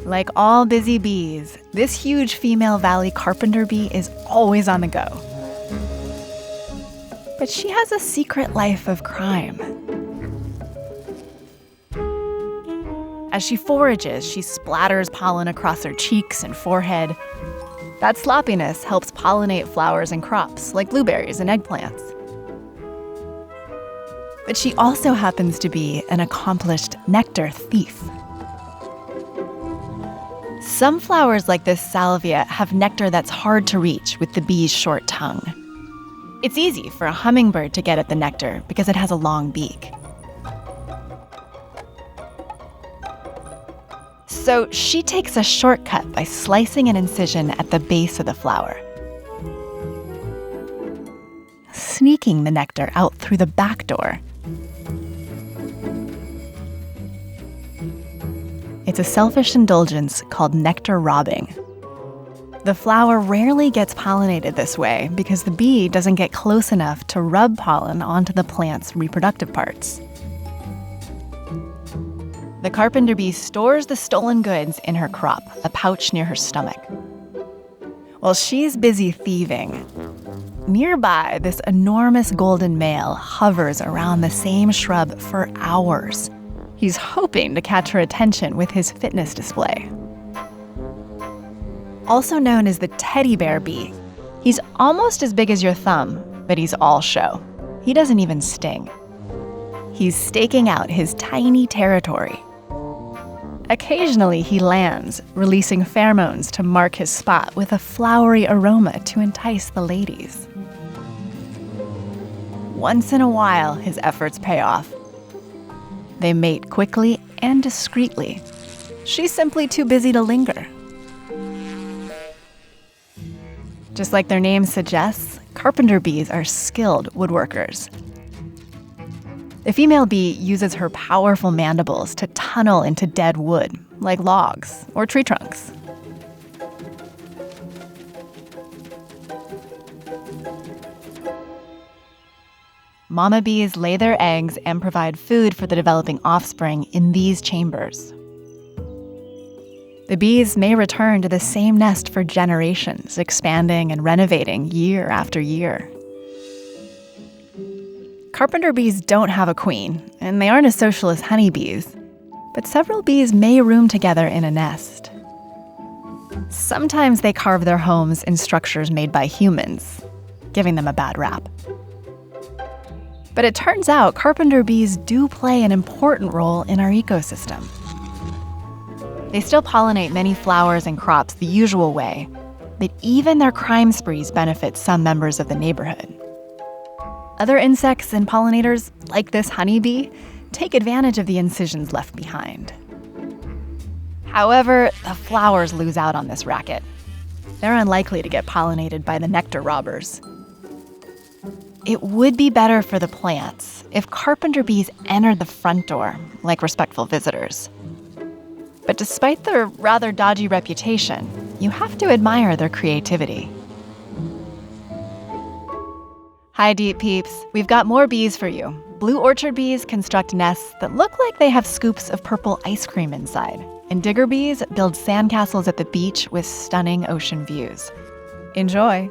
Like all busy bees, this huge female valley carpenter bee is always on the go. But she has a secret life of crime. As she forages, she splatters pollen across her cheeks and forehead. That sloppiness helps pollinate flowers and crops, like blueberries and eggplants. But she also happens to be an accomplished nectar thief. Some flowers like this salvia have nectar that's hard to reach with the bee's short tongue. It's easy for a hummingbird to get at the nectar because it has a long beak. So she takes a shortcut by slicing an incision at the base of the flower, sneaking the nectar out through the back door. It's a selfish indulgence called nectar robbing. The flower rarely gets pollinated this way because the bee doesn't get close enough to rub pollen onto the plant's reproductive parts. The carpenter bee stores the stolen goods in her crop, a pouch near her stomach. While she's busy thieving, nearby, this enormous golden male hovers around the same shrub for hours. He's hoping to catch her attention with his fitness display. Also known as the teddy bear bee, he's almost as big as your thumb, but he's all show. He doesn't even sting. He's staking out his tiny territory. Occasionally, he lands, releasing pheromones to mark his spot with a flowery aroma to entice the ladies. Once in a while, his efforts pay off. They mate quickly and discreetly. She's simply too busy to linger. Just like their name suggests, carpenter bees are skilled woodworkers. The female bee uses her powerful mandibles to tunnel into dead wood, like logs or tree trunks. Mama bees lay their eggs and provide food for the developing offspring in these chambers. The bees may return to the same nest for generations, expanding and renovating year after year. Carpenter bees don't have a queen, and they aren't as social as honeybees, but several bees may room together in a nest. Sometimes they carve their homes in structures made by humans, giving them a bad rap. But it turns out carpenter bees do play an important role in our ecosystem. They still pollinate many flowers and crops the usual way, but even their crime sprees benefit some members of the neighborhood. Other insects and pollinators, like this honeybee, take advantage of the incisions left behind. However, the flowers lose out on this racket. They're unlikely to get pollinated by the nectar robbers. It would be better for the plants if carpenter bees entered the front door like respectful visitors. But despite their rather dodgy reputation, you have to admire their creativity. Hi, Deep Peeps. We've got more bees for you. Blue orchard bees construct nests that look like they have scoops of purple ice cream inside. And digger bees build sandcastles at the beach with stunning ocean views. Enjoy!